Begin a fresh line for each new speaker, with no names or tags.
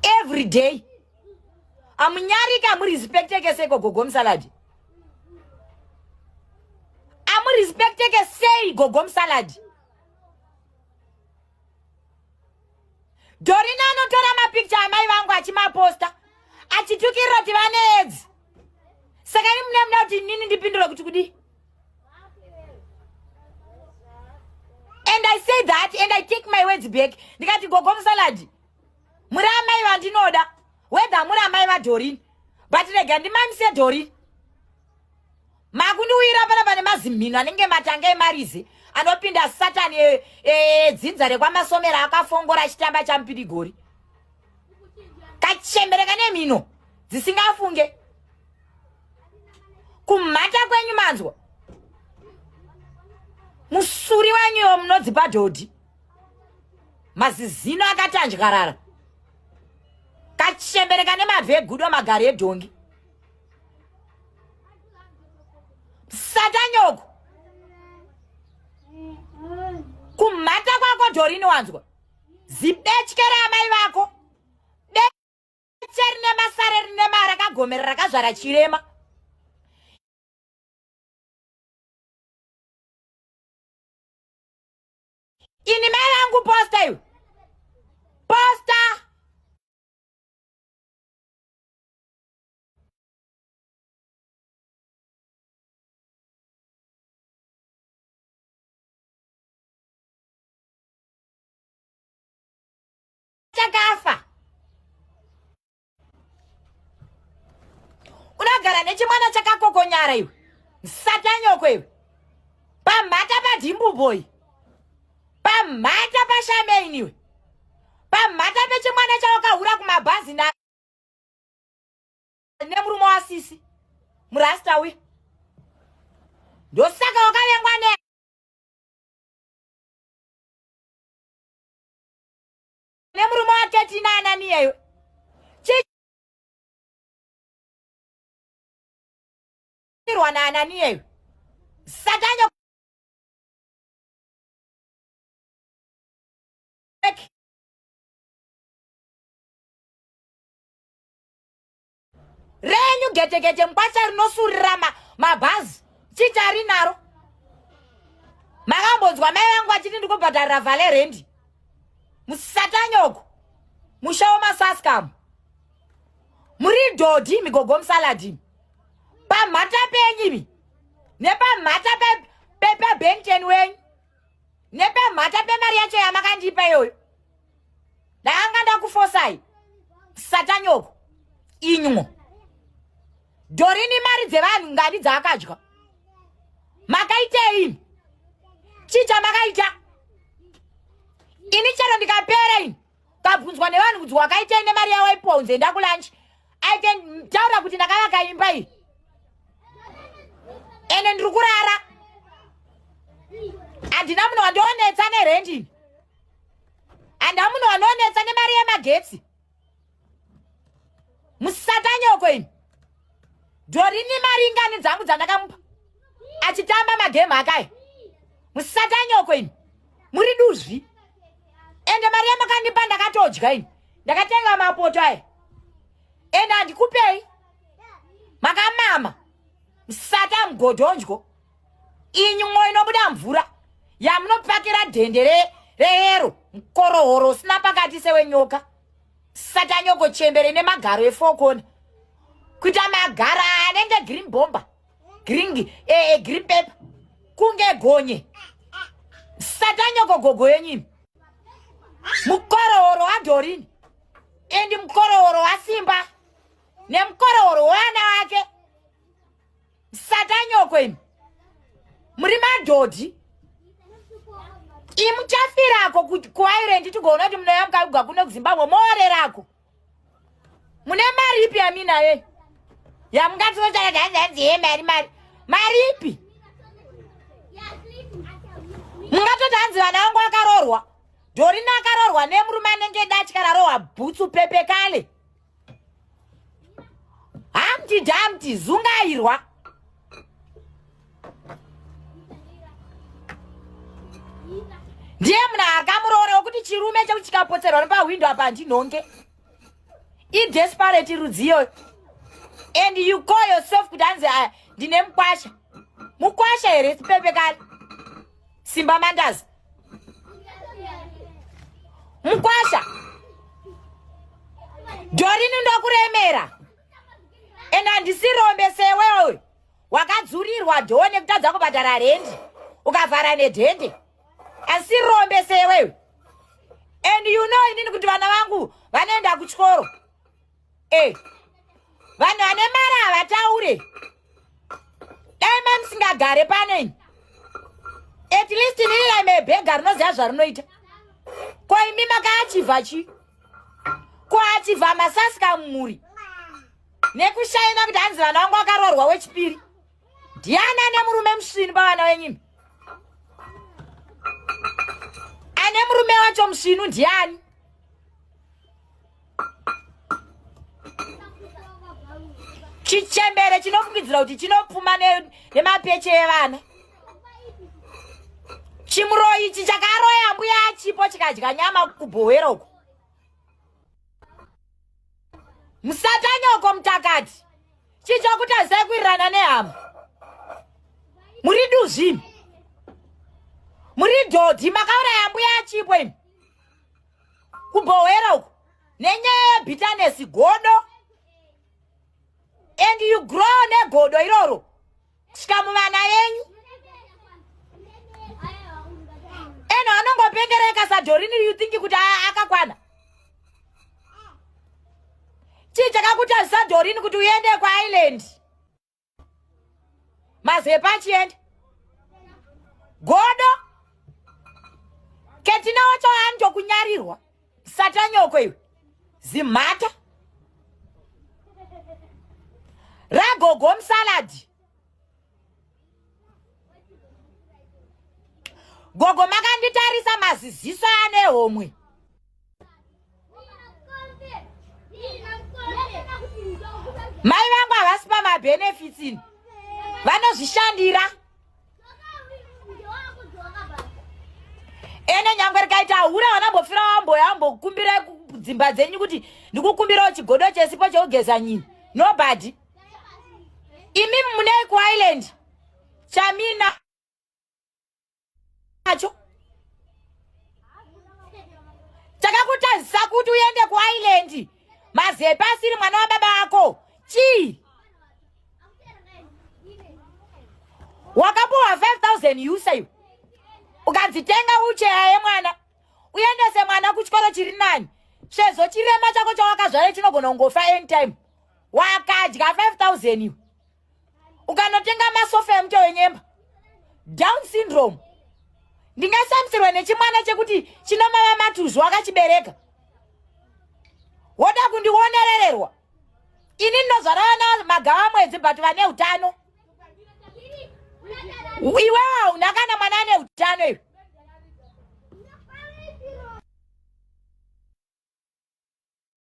every day. Amunyarika amu respecte ke seko gogom salad. Amu respecte ke sei gogom salad. Dorina no tora ma picture amai vangu achima posta. Achitukira tivane AIDS. Sakani mna uti nini ndipindura kuti kudi. And I say that and I take my words back. Ndikati gogom salad. Mura amai vandinoda. Whether mura amai va Dorin. But rega ndimamse Dorin. Makunduwira pana pane mazimino anenge matanga emarizi. Anopinda Satan dzinza rekwamasomera akafongora chitamba cha mpirigori. Kachembereka nemino dzisingafunge. Kumata kwenyu manzwa. Musuri wanyu munodzipa dhodhi. Mazizino akatanjwarara. Kachembereka nemavhegudo magari edhongi. Satanyoko. Kumata kwako Dorini wanzwa. Zibechkera amai vako. Becheri nemasare rine mara kagomerera kazvara chirema. Ini mai vangu posta iwe. Posta. Chakafa. Unagara nechimwana chakakokonyara iwe. Satanyoko iwe. Pamata padhimbu boy. Pamata pashameni iwe. Pamata pechimwana chawakahura kumabhazi na nemurume wasisi. Murasta we. Ndosaka wakavengwa ne. Nemurume wa 39 niyeyo. Chirwana ananiyeyo. Satanyo renyu gete mkwasa rinosurira mabhazi chichari naro. Makambonzwa mai vangu achiti ndikubhadharira vhale rendi. Musatanyoko. Mushawo masaskam. Muri dhodhi migogom saladi. Pamata penyimi. Nepamata pe Benten wenyu. Nepamata pe mari yacho yamakandipa yoyo. Ndanga ndakufosai. Satanyoko. Inyumo. Dorini mari dzevanhu ngadi dzaakadya. Makaitei. Chicha makaita. Ini chero ndikapera ini. Kabvunzwa nevanhu kuti wakaitei nemari yawo iponze ndakulanchi. Aite taura kuti ndakavaka imba iyi. Ene ndiri kurara. Andina munhu wandionetsa nerendi. Andina munhu wandionetsa nemari yemagetsi. Musatanyoko ini. Dorini mari ingani dzangu dzandakamupa. Achitamba magame akaya. Musatanyoko ini. Muri duzvi. Ende mari yamakandipa ndakatodya ini. Ndakatenga mapoto aya. Ende andikupei. Makamama. Musata mgodonjwo. Inyumo inobuda mvura. Yamunopakira dhendere reyero. Mkorohoro usina pakati sewenyoka. Satanyoko chembere nemagaro efokona. Kuita magara anenge green bomba. Green pepper. Kunge gonye. Satanyoko gogo yenyu. Mukorohoro wa Dorini. Endi mukorohoro wa Simba. Ne mukorohoro wana wake. Satanyoko imi. Muri madhodhi. Imuchafirako kuIreland tigona kuti munoyamukauga kuno kuZimbabwe moorerako. Mune maripi amina ye. Yamungatocha danzanzi mari. Maripi. Mungatotanzi vana vangu vakarorwa. Dorina akarorwa nemurume anenge datyarowa bhutsu pepe kale. Hamti zungairwa. Ndiye munhu akamuroora wekuti chirume chekutikapoterwa nepahwindo apa handinhonge. desperate rudziyo. And you call yourself kudanze ndine mkwasha. Mukwasha here sipepe kali. Simba Mandazi. Mkwasha. Dorini ndokuremera. Ena ndisirombe sewewe. Wakadziurirwa dhone kutadza kubhadhara rendi. Ukavhara nedhende. Asirombe sewewe. And you know inini kuti vana vangu vanoenda kuchikoro. Vanhu vane mari havataure. Dai mamusingagare paneni. At least nini mebhega rinoziva zvarinoita. Ko imi makaachivha chi? Ko achivha masasika mumuri. Nekushaina kuti hanzi vana vangu vakaroorwa wechipiri. Ndiani ane murume musvini pavana venyimi? Ane murume wacho musvinu ndiani? Chichembere chinofungidzira kuti chinopfuma nemapeche evana. Chimuro ichi chakaroya mbuya achipo chikadya nyama kubhowera uko. Musatanyoko mutakati. Chichokuti hazai kuirirana nehama. Muri duzvimi. Muri dhodhi makauraya mbuya achipo imi. Kubhowera uko. Nenyaya yebitterness godo. And you grow negodo iroro. Kusvika muvana yenyu. Eno anongopengereka saDhorini you think kuti akakwana. Chii chakakuti saDhorini kuti uende kuIsland. Mazepa chiende. Godo. Ketina wacho anto kunyarirwa. Satanyoko iwe. Zimata. Ragogo msaladi. Gogo makanditarisa maziziso ane homwe. Mai vangu havasipa mabenefits ini. Vanozvishandira. Ene nyangwe rikaita hura vanambofira vambokumbira dzimba dzenyu kuti ndikukumbirawo chigodo chesipo cheugeza nyini. Nobody. Imi munei kuIsland. Chamina acho. Takakutazisa kuti uende kuIsland. Mazepa asiri mwana wa baba ako. Chii? Wakapuwa 5,000 yusa. Ukadzitenga ucheya yemwana. Uendese mwana kuchikoro chiri nani. Sezo chirema chako chawakazvara chinogona kungofa anytime. Wakadya 5,000 iwe. Ukanotenga masofa emuto wenyemba. Down syndrome. Ndingasamisirwe nechimwana chekuti chinomama matuzu wakachibereka. Woda kundionerererwa. Ini ndozvara vana magawa mwedzi but vane utano. Iwewe hauna kana mwana ane utano iwe.